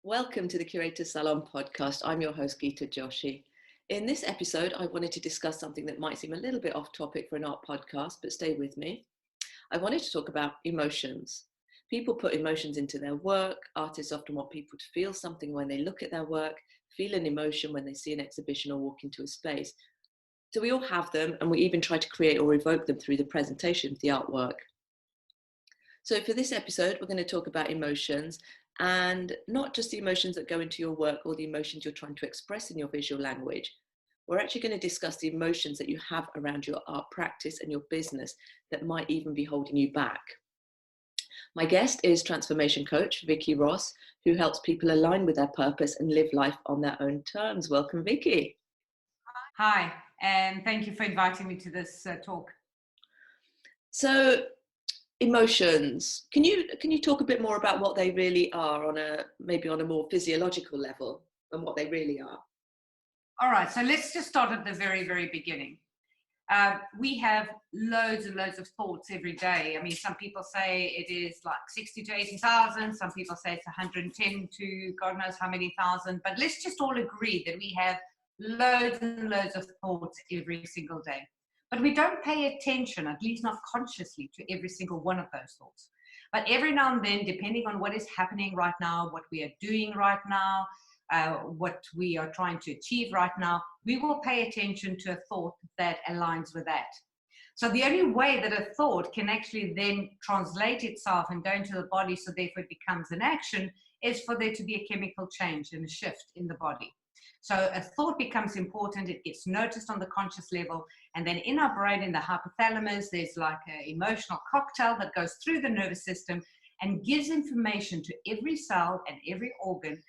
Welcome to the Curator Salon podcast. I'm your host, Geeta Joshi. In this episode, I wanted to discuss something that might seem a little bit off topic for an art podcast, but stay with me. I wanted to talk about emotions. People put emotions into their work. Artists often want people to feel something when they look at their work, feel an emotion when they see an exhibition or walk into a space. So we all have them, and we even try to create or evoke them through the presentation of the artwork. So for this episode, we're going to talk about emotions, and not just the emotions that go into your work or the emotions you're trying to express in your visual language. We're actually going to discuss the emotions that you have around your art practice and your business that might even be holding you back. My guest is transformation coach Vicky Ross, who helps people align with their purpose and live life on their own terms. Welcome, Vicky. Hi, and thank you for inviting me to this talk. So, emotions. Can you talk a bit more about what they really are on a more physiological level than what they really are? All right, so let's just start at the very, very beginning. We have loads and loads of thoughts every day. I mean, some people say it is like 60 to 80,000. Some people say it's 110 to God knows how many thousand. But let's just all agree that we have loads and loads of thoughts every single day. But we don't pay attention, at least not consciously, to every single one of those thoughts. But every now and then, depending on what is happening right now, what we are doing right now, what we are trying to achieve right now, we will pay attention to a thought that aligns with that. So the only way that a thought can actually then translate itself and go into the body, so therefore it becomes an action, is for there to be a chemical change and a shift in the body. So a thought becomes important, it gets noticed on the conscious level, and then in our brain, in the hypothalamus, there's like an emotional cocktail that goes through the nervous system and gives information to every cell and every organ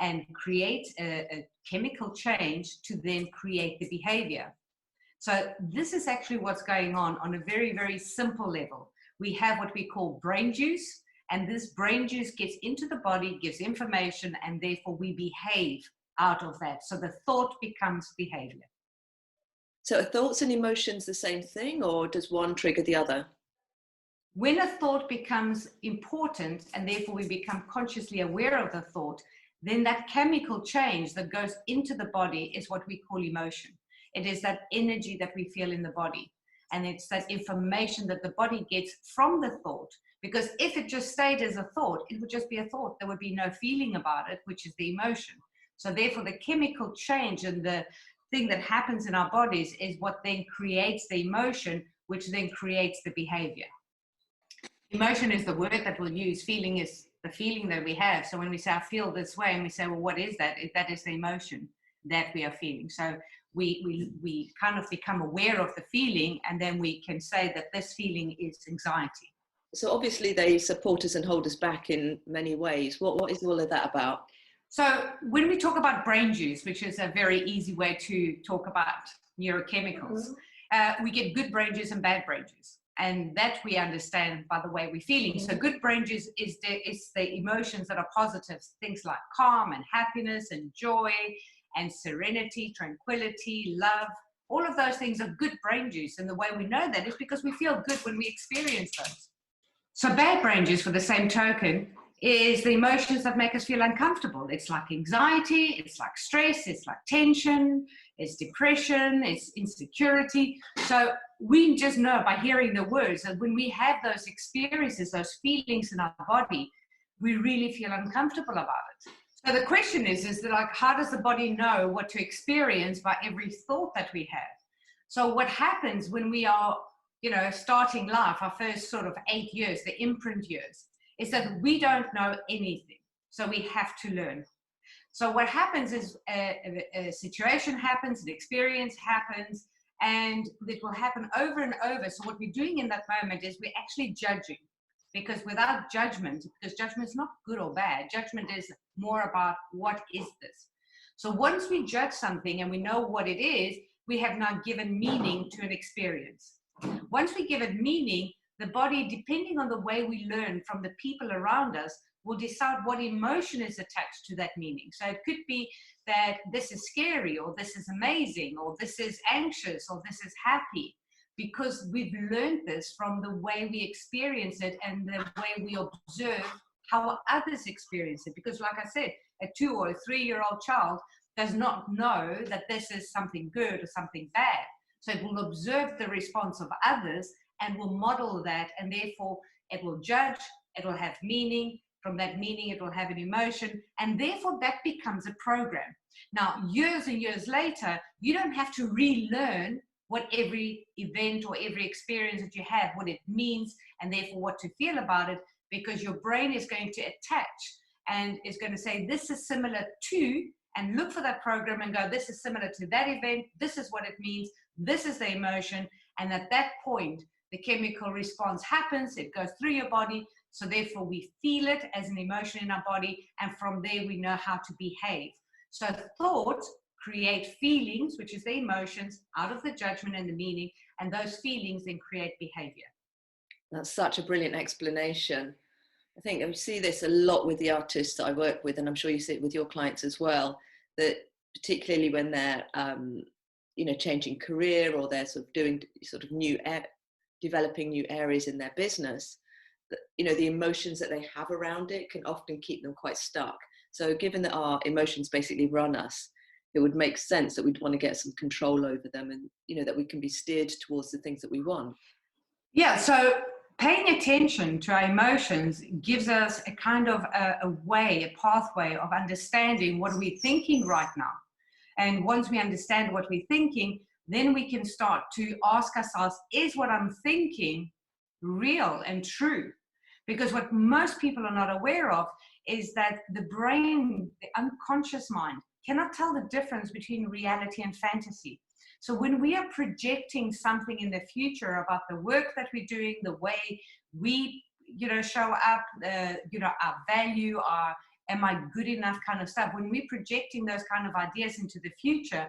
and creates a chemical change to then create the behavior. So this is actually what's going on a very, very simple level. We have what we call brain juice, and this brain juice gets into the body, gives information, and therefore we behave out of that. So the thought becomes behavior. So are thoughts and emotions the same thing, or does one trigger the other? When a thought becomes important and therefore we become consciously aware of the thought, then that chemical change that goes into the body is what we call emotion. It is that energy that we feel in the body. And it's that information that the body gets from the thought. Because if it just stayed as a thought, it would just be a thought. There would be no feeling about it, which is the emotion. So therefore, the chemical change and the thing that happens in our bodies is what then creates the emotion, which then creates the behavior. Emotion is the word that we'll use. Feeling is the feeling that we have. So when we say, I feel this way, and we say, well, what is that? That is the emotion that we are feeling. So we kind of become aware of the feeling, and then we can say that this feeling is anxiety. So obviously they support us and hold us back in many ways. What is all of that about? So when we talk about brain juice, which is a very easy way to talk about neurochemicals, we get good brain juice and bad brain juice. And that we understand by the way we're feeling. So good brain juice is the emotions that are positive, things like calm and happiness and joy and serenity, tranquility, love. All of those things are good brain juice. And the way we know that is because we feel good when we experience those. So bad brain juice, for the same token, is the emotions that make us feel uncomfortable. It's like anxiety, it's like stress, it's like tension, it's depression, it's insecurity. So we just know by hearing the words that when we have those experiences, those feelings in our body, we really feel uncomfortable about it. So the question is that like, how does the body know what to experience by every thought that we have? So what happens when we are, starting life, our first sort of 8 years, the imprint years, is that we don't know anything. So we have to learn. So what happens is a situation happens, an experience happens, and it will happen over and over. So what we're doing in that moment is we're actually judging. Because without judgment, because judgment is not good or bad, judgment is more about what is this. So once we judge something and we know what it is, we have now given meaning to an experience. Once we give it meaning, the body, depending on the way we learn from the people around us, will decide what emotion is attached to that meaning. So it could be that this is scary, or this is amazing, or this is anxious, or this is happy, because we've learned this from the way we experience it and the way we observe how others experience it. Because like I said, a 2 or a 3-year-old child does not know that this is something good or something bad. So it will observe the response of others and will model that, and therefore it will judge, it will have meaning. From that meaning, it will have an emotion, and therefore that becomes a program. Now, years and years later, you don't have to relearn what every event or every experience that you have, what it means, and therefore what to feel about it, because your brain is going to attach and is going to say, this is similar to, and look for that program and go, this is similar to that event, this is what it means, this is the emotion, and at that point, the chemical response happens, it goes through your body, so therefore we feel it as an emotion in our body, and from there we know how to behave. So thoughts create feelings, which is the emotions, out of the judgment and the meaning, and those feelings then create behavior. That's such a brilliant explanation. I think I see this a lot with the artists that I work with, and I'm sure you see it with your clients as well, that particularly when they're changing career, or they're sort of doing sort of developing new areas in their business, the emotions that they have around it can often keep them quite stuck. So given that our emotions basically run us, it would make sense that we'd want to get some control over them, and that we can be steered towards the things that we want. Yeah, so paying attention to our emotions gives us a kind of a pathway of understanding what we're thinking right now. And once we understand what we're thinking, then we can start to ask ourselves, is what I'm thinking real and true? Because what most people are not aware of is that the brain, the unconscious mind, cannot tell the difference between reality and fantasy. So when we are projecting something in the future about the work that we're doing, the way we, show up, our value, our am I good enough kind of stuff, when we're projecting those kind of ideas into the future,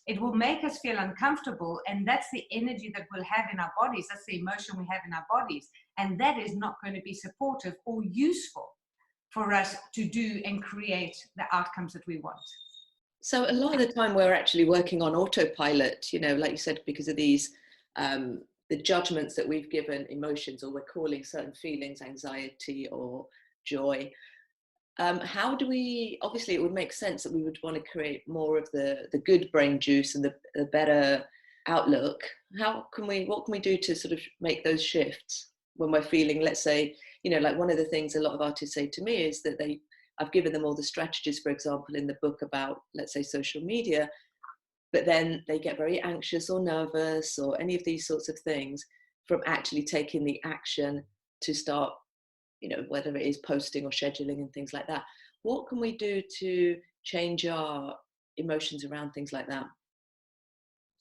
it will make us feel uncomfortable, and that's the energy that we'll have in our bodies. That's the emotion we have in our bodies, and that is not going to be supportive or useful for us to do and create the outcomes that we want. So a lot of the time we're actually working on autopilot, like you said, because of these, the judgments that we've given emotions, or we're calling certain feelings anxiety or joy. How do we, obviously it would make sense that we would want to create more of the good brain juice and the better outlook. What can we do to sort of make those shifts when we're feeling, let's say, like one of the things a lot of artists say to me is that I've given them all the strategies, for example, in the book about, let's say, social media, but then they get very anxious or nervous or any of these sorts of things from actually taking the action to start, whether it is posting or scheduling and things like that. What can we do to change our emotions around things like that?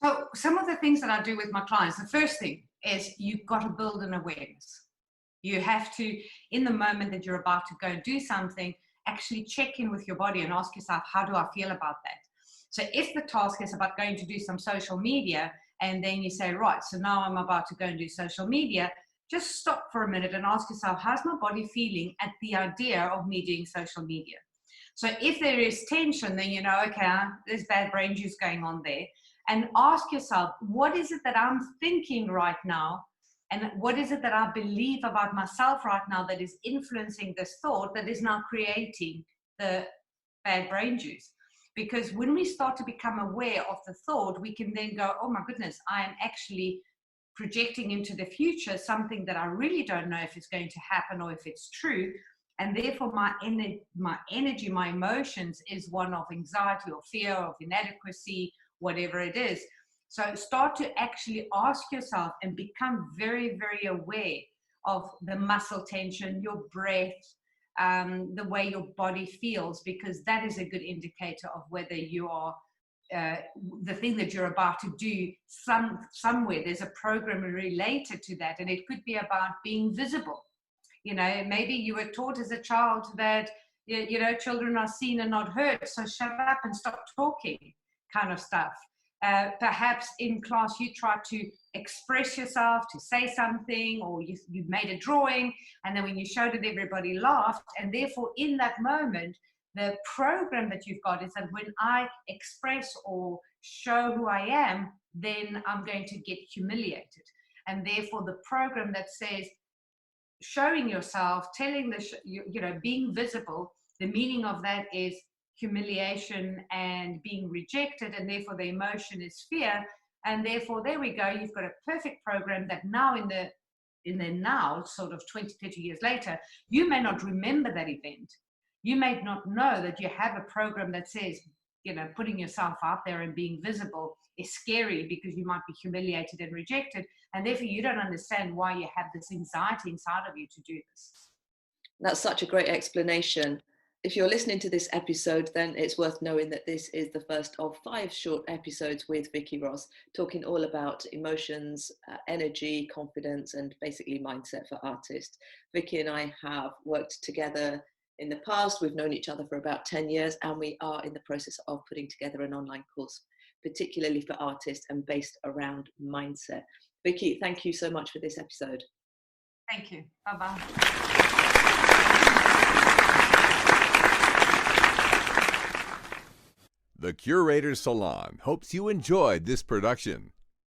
So some of the things that I do with my clients, the first thing is you've got to build an awareness. You have to, in the moment that you're about to go do something, actually check in with your body and ask yourself, how do I feel about that? So if the task is about going to do some social media, and then you say, right, so now I'm about to go and do social media, just stop for a minute and ask yourself, how's my body feeling at the idea of me doing social media? So if there is tension, then okay, there's bad brain juice going on there. And ask yourself, what is it that I'm thinking right now? And what is it that I believe about myself right now that is influencing this thought that is now creating the bad brain juice? Because when we start to become aware of the thought, we can then go, oh my goodness, I am actually projecting into the future something that I really don't know if it's going to happen or if it's true. And therefore my energy, my emotions is one of anxiety or fear, of inadequacy, whatever it is. So start to actually ask yourself and become very, very aware of the muscle tension, your breath, the way your body feels, because that is a good indicator of whether you are the thing that you're about to do, somewhere there's a program related to that, and it could be about being visible. Maybe you were taught as a child that children are seen and not heard, so shut up and stop talking, kind of stuff. Perhaps in class you try to express yourself, to say something, or you made a drawing, and then when you showed it, everybody laughed, and therefore in that moment the program that you've got is that when I express or show who I am, then I'm going to get humiliated. And therefore the program that says, showing yourself, telling being visible. The meaning of that is humiliation and being rejected, and therefore the emotion is fear. And therefore, there we go. You've got a perfect program that now in the now, sort of 20, 30 years later, you may not remember that event. You may not know that you have a program that says, putting yourself out there and being visible is scary because you might be humiliated and rejected. And therefore, you don't understand why you have this anxiety inside of you to do this. That's such a great explanation. If you're listening to this episode, then it's worth knowing that this is the first of 5 short episodes with Vicky Ross, talking all about emotions, energy, confidence, and basically mindset for artists. Vicky and I have worked together in the past. We've known each other for about 10 years, and we are in the process of putting together an online course, particularly for artists and based around mindset. Vicky, thank you so much for this episode. Thank you. Bye-bye. The Curator's Salon hopes you enjoyed this production.